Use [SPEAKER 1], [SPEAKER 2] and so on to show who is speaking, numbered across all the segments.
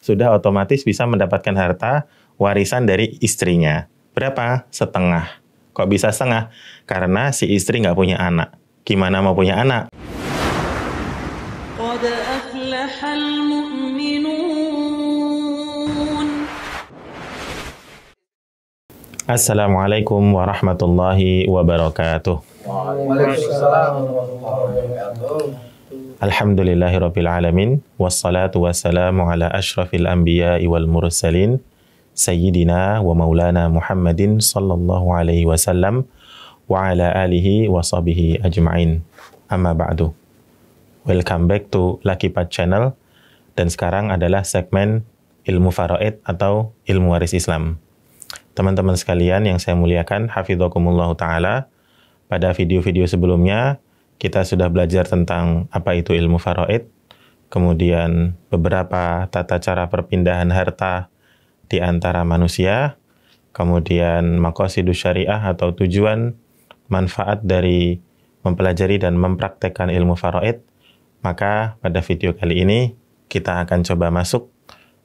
[SPEAKER 1] sudah otomatis bisa mendapatkan harta warisan dari istrinya. Berapa? Setengah. Kok bisa setengah? Karena si istri nggak punya anak. Gimana mau punya anak?
[SPEAKER 2] قد أفلح المؤمنون.
[SPEAKER 1] Assalamualaikum warahmatullahi wabarakatuh.
[SPEAKER 3] Waalaikumsalam warahmatullahi wabarakatuh.
[SPEAKER 1] Alhamdulillahirabbil alamin wassalatu wassalamu ala asyrafil anbiya'i wal mursalin sayyidina wa maulana Muhammadin sallallahu alaihi wasallam wa ala alihi wa sahbihi ajma'in. Amma ba'du. Welcome back to Lucky Path Channel, dan sekarang adalah segmen ilmu faraid atau ilmu waris Islam. Teman-teman sekalian yang saya muliakan, hafidhakumullah ta'ala, pada video-video sebelumnya kita sudah belajar tentang apa itu ilmu faraid, kemudian beberapa tata cara perpindahan harta di antara manusia, kemudian maqasidus syariah atau tujuan manfaat dari mempelajari dan mempraktekkan ilmu faraid. Maka pada video kali ini kita akan coba masuk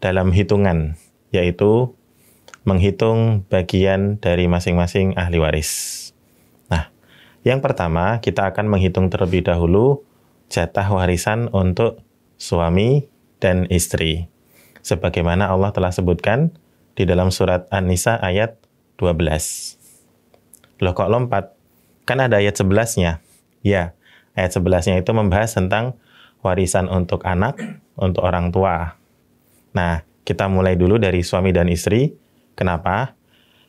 [SPEAKER 1] dalam hitungan, yaitu menghitung bagian dari masing-masing ahli waris. Nah, yang pertama kita akan menghitung terlebih dahulu jatah warisan untuk suami dan istri. Sebagaimana Allah telah sebutkan di dalam surat An-Nisa ayat 12. Loh kok lompat? Kan ada ayat 11-nya. Ya, ayat 11-nya itu membahas tentang warisan untuk anak, untuk orang tua. Nah, kita mulai dulu dari suami dan istri. Kenapa?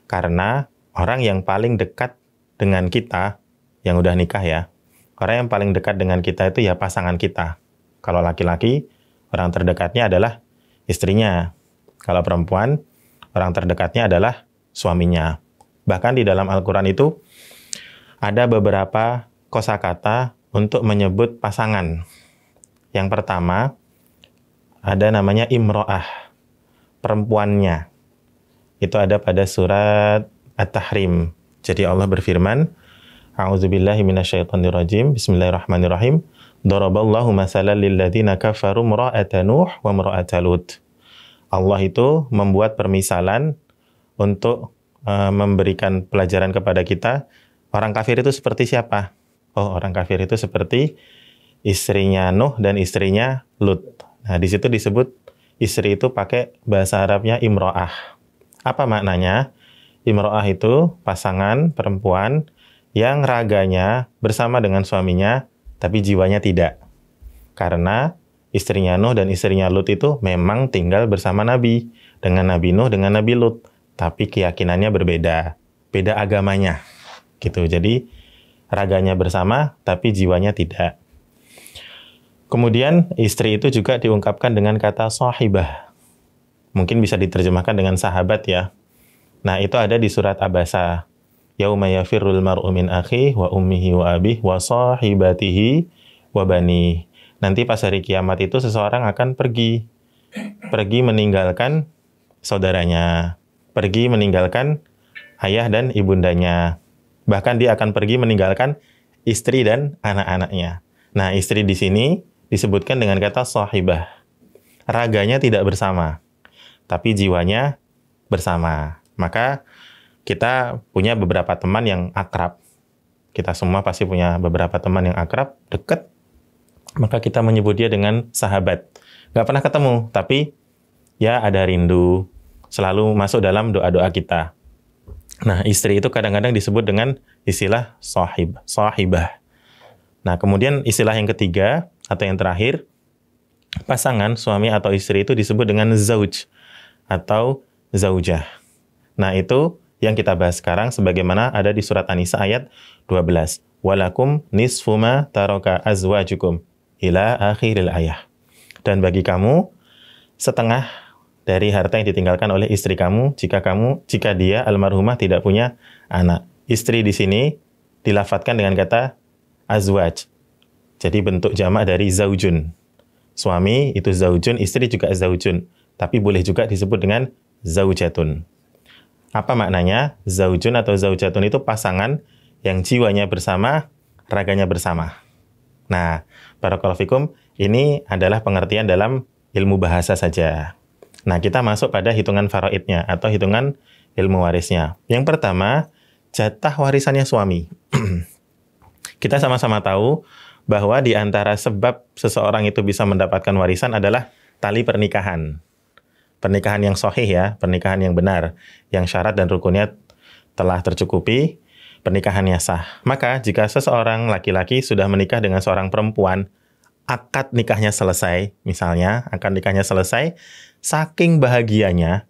[SPEAKER 1] Karena orang yang paling dekat dengan kita, yang udah nikah ya, orang yang paling dekat dengan kita itu ya pasangan kita. Kalau laki-laki, orang terdekatnya adalah istrinya. Kalau perempuan, orang terdekatnya adalah suaminya. Bahkan di dalam Al-Quran itu, ada beberapa kosakata untuk menyebut pasangan. Yang pertama, ada namanya imro'ah, perempuannya. Itu ada pada surat At-Tahrim. Jadi Allah berfirman, A'udzubillahi minasyaitonirrajim, Bismillahirrahmanirrahim, Daraballahu masalan lilladzina kafaru imra'ata Nuh wa imra'ata Lut. Allah itu membuat permisalan untuk memberikan pelajaran kepada kita. Orang kafir itu seperti siapa? Oh, orang kafir itu seperti istrinya Nuh dan istrinya Lut. Nah, di situ disebut istri itu pakai bahasa Arabnya imro'ah. Apa maknanya? Imro'ah itu pasangan perempuan yang raganya bersama dengan suaminya, tapi jiwanya tidak. Karena istrinya Nuh dan istrinya Lut itu memang tinggal bersama Nabi. Dengan Nabi Nuh, dengan Nabi Lut. Tapi keyakinannya berbeda. Beda agamanya. Gitu. Jadi, raganya bersama, tapi jiwanya tidak. Kemudian, istri itu juga diungkapkan dengan kata sahibah. Mungkin bisa diterjemahkan dengan sahabat ya. Nah, itu ada di surat Abasa. Yauma yafirrul mar'u min akhihi wa ummihi wa abihi wa sahibatihi wa banihi. Nanti pas hari kiamat itu seseorang akan pergi meninggalkan saudaranya, pergi meninggalkan ayah dan ibundanya. Bahkan dia akan pergi meninggalkan istri dan anak-anaknya. Nah, istri di sini disebutkan dengan kata sahibah. Raganya tidak bersama, tapi jiwanya bersama. Maka kita punya beberapa teman yang akrab. Kita semua pasti punya beberapa teman yang akrab, dekat. Maka kita menyebut dia dengan sahabat. Gak pernah ketemu, tapi ya ada rindu. Selalu masuk dalam doa-doa kita. Nah, istri itu kadang-kadang disebut dengan istilah sahibah. Nah, kemudian istilah yang ketiga atau yang terakhir, pasangan suami atau istri itu disebut dengan zauj atau zaujah. Nah, itu yang kita bahas sekarang sebagaimana ada di surat An-Nisa ayat 12. Walakum nisfu ma taraka azwajukum ila akhiril ayah. Dan bagi kamu setengah dari harta yang ditinggalkan oleh istri kamu jika dia almarhumah tidak punya anak. Istri di sini dilafadzkan dengan kata azwaj. Jadi bentuk jamak dari zaujun. Suami itu zaujun, istri juga zaujun. Tapi boleh juga disebut dengan zaujatun. Apa maknanya? Zaujun atau zaujatun itu pasangan yang jiwanya bersama, raganya bersama. Nah, barakallahu fikum, ini adalah pengertian dalam ilmu bahasa saja. Nah, kita masuk pada hitungan faraidnya atau hitungan ilmu warisnya. Yang pertama, jatah warisannya suami. Kita sama-sama tahu bahwa di antara sebab seseorang itu bisa mendapatkan warisan adalah tali pernikahan. Pernikahan yang sahih ya, pernikahan yang benar, yang syarat dan rukunnya telah tercukupi, pernikahannya sah. Maka jika seseorang laki-laki sudah menikah dengan seorang perempuan, akad nikahnya selesai, misalnya akad nikahnya selesai, saking bahagianya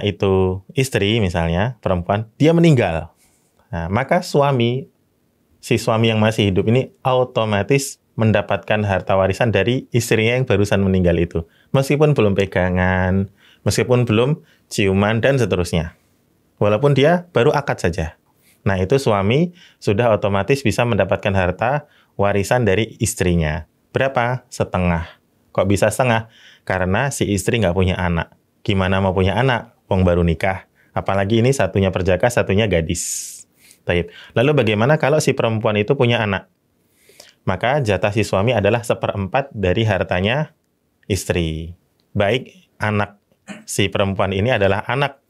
[SPEAKER 1] itu istri misalnya, perempuan, dia meninggal. Nah, maka si suami yang masih hidup ini otomatis mendapatkan harta warisan dari istrinya yang barusan meninggal itu. Meskipun belum pegangan, meskipun belum ciuman, dan seterusnya. Walaupun dia baru akad saja. Nah, itu suami sudah otomatis bisa mendapatkan harta warisan dari istrinya. Berapa? Setengah. Kok bisa setengah? Karena si istri nggak punya anak. Gimana mau punya anak? Wong baru nikah. Apalagi ini satunya perjaka, satunya gadis. Taib. Lalu bagaimana kalau si perempuan itu punya anak? Maka jatah si suami adalah 1/4 dari hartanya istri. Baik anak si perempuan ini adalah anak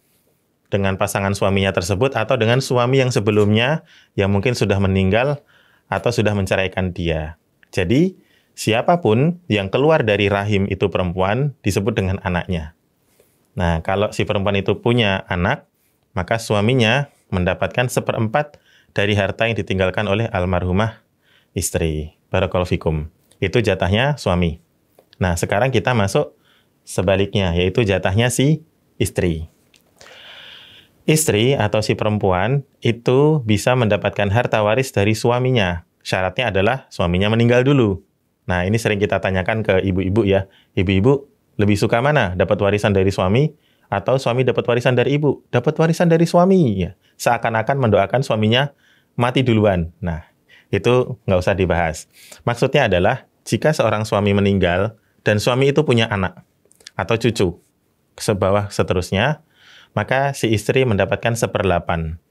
[SPEAKER 1] dengan pasangan suaminya tersebut atau dengan suami yang sebelumnya yang mungkin sudah meninggal atau sudah menceraikan dia. Jadi, siapapun yang keluar dari rahim itu perempuan disebut dengan anaknya. Nah, kalau si perempuan itu punya anak, maka suaminya mendapatkan 1/4 dari harta yang ditinggalkan oleh almarhumah istri. Barakallahu fikum. Itu jatahnya suami. Nah, sekarang kita masuk sebaliknya, yaitu jatahnya si istri. Istri atau si perempuan itu bisa mendapatkan harta waris dari suaminya. Syaratnya adalah suaminya meninggal dulu. Nah, ini sering kita tanyakan ke ibu-ibu ya. Ibu-ibu lebih suka mana? Dapat warisan dari suami atau suami dapat warisan dari ibu? Dapat warisan dari suami. Ya. Seakan-akan mendoakan suaminya mati duluan. Nah, itu nggak usah dibahas. Maksudnya adalah jika seorang suami meninggal dan suami itu punya anak atau cucu sebawah seterusnya, maka si istri mendapatkan 1/8.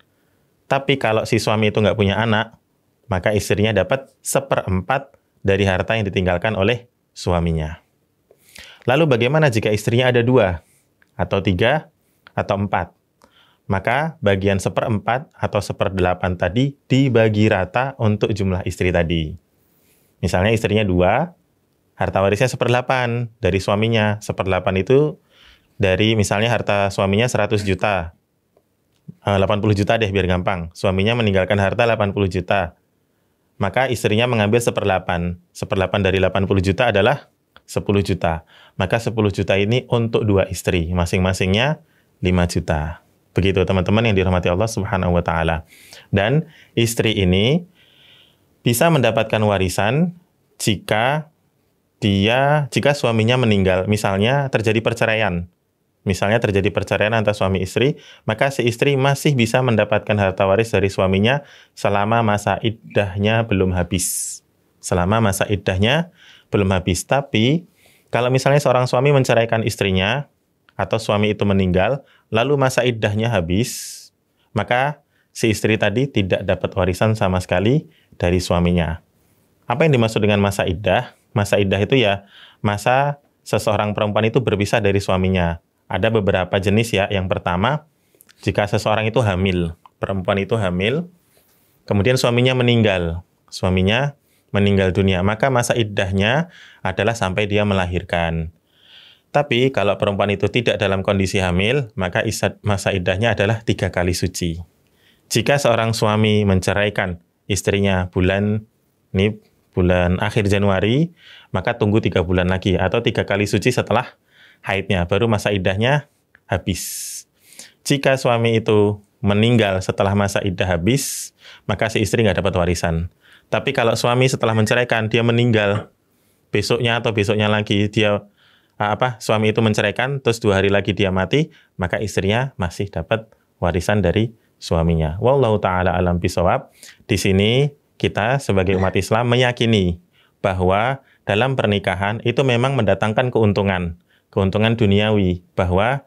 [SPEAKER 1] Tapi kalau si suami itu nggak punya anak, maka istrinya dapat 1/4 dari harta yang ditinggalkan oleh suaminya. Lalu bagaimana jika istrinya ada 2, atau 3, atau 4? Maka bagian 1/4 atau 1/8 tadi dibagi rata untuk jumlah istri tadi. Misalnya istrinya 2, harta warisnya 1/8 dari suaminya. 1/8 itu dari misalnya harta suaminya 100 juta. 80 juta deh biar gampang. Suaminya meninggalkan harta 80 juta. Maka istrinya mengambil 1/8. 1/8 dari 80 juta adalah 10 juta. Maka 10 juta ini untuk 2 istri. Masing-masingnya 5 juta. Begitu teman-teman yang dirahmati Allah Subhanahu wa Ta'ala. Dan istri ini bisa mendapatkan warisan jika suaminya meninggal. Misalnya terjadi perceraian. Antara suami istri, maka si istri masih bisa mendapatkan harta waris dari suaminya selama masa iddahnya belum habis. Tapi, kalau misalnya seorang suami menceraikan istrinya, atau suami itu meninggal, lalu masa iddahnya habis, maka si istri tadi tidak dapat warisan sama sekali dari suaminya. Apa yang dimaksud dengan masa iddah? Masa iddah itu ya, masa seseorang perempuan itu berpisah dari suaminya. Ada beberapa jenis ya. Yang pertama, jika seseorang itu hamil, perempuan itu hamil, kemudian suaminya meninggal dunia, maka masa iddahnya adalah sampai dia melahirkan. Tapi kalau perempuan itu tidak dalam kondisi hamil, maka masa iddahnya adalah 3 kali suci. Jika seorang suami menceraikan istrinya bulan akhir Januari, maka tunggu 3 bulan lagi, atau 3 kali suci setelah haidnya, baru masa iddahnya habis. Jika suami itu meninggal setelah masa iddah habis, maka si istri nggak dapat warisan. Tapi kalau suami setelah menceraikan, dia meninggal besoknya atau besoknya lagi, suami itu menceraikan, terus 2 hari lagi dia mati, maka istrinya masih dapat warisan dari suaminya. Wallahu ta'ala alam bisawab. Di sini kita sebagai umat Islam meyakini bahwa dalam pernikahan itu memang mendatangkan keuntungan duniawi, bahwa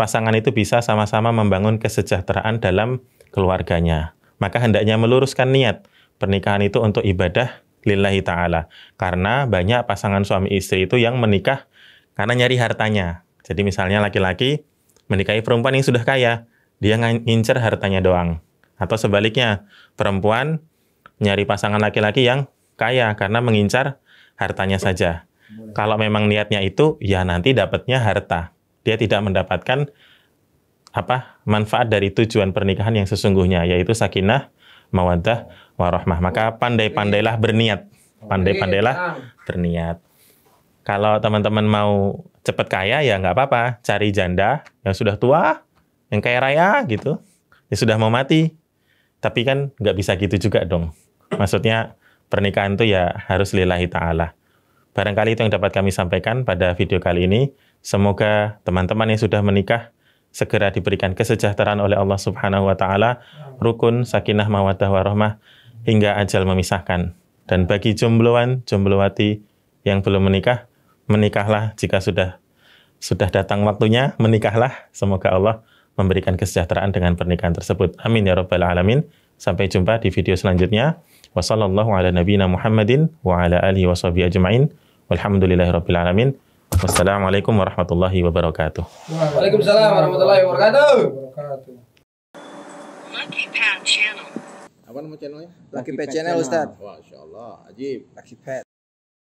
[SPEAKER 1] pasangan itu bisa sama-sama membangun kesejahteraan dalam keluarganya. Maka hendaknya meluruskan niat pernikahan itu untuk ibadah lillahi ta'ala. Karena banyak pasangan suami istri itu yang menikah karena nyari hartanya. Jadi misalnya laki-laki menikahi perempuan yang sudah kaya, dia ngincer hartanya doang. Atau sebaliknya, perempuan nyari pasangan laki-laki yang kaya karena mengincar hartanya saja. Kalau memang niatnya itu, ya nanti dapatnya harta. Dia tidak mendapatkan manfaat dari tujuan pernikahan yang sesungguhnya, yaitu sakinah, mawaddah, warahmah. Maka pandai-pandailah berniat. Pandai-pandailah berniat. Kalau teman-teman mau cepat kaya, ya nggak apa-apa. Cari janda yang sudah tua, yang kaya raya gitu. Ya sudah mau mati. Tapi kan nggak bisa gitu juga dong. Maksudnya pernikahan itu ya harus lillahi ta'ala. Barangkali itu yang dapat kami sampaikan pada video kali ini. Semoga teman-teman yang sudah menikah segera diberikan kesejahteraan oleh Allah Subhanahu wa taala, rukun, sakinah, mawaddah, warahmah hingga ajal memisahkan. Dan bagi jombloan, jomblowati yang belum menikah, menikahlah jika sudah datang waktunya, menikahlah. Semoga Allah memberikan kesejahteraan dengan pernikahan tersebut. Amin ya rabbal alamin. Sampai jumpa di video selanjutnya. Wassallallahu ala nabiyina Muhammadin wa ala alihi washabihi ajma'in. Walhamdulillahirabbil alamin. Wassalamualaikum warahmatullahi wabarakatuh.
[SPEAKER 3] Waalaikumsalam warahmatullahi wabarakatuh.
[SPEAKER 4] Lucky Pad Channel.
[SPEAKER 5] Apa nama channelnya?
[SPEAKER 3] Lucky Pet Channel Ustaz.
[SPEAKER 5] Masya Allah, ajib.
[SPEAKER 3] Lucky Pet.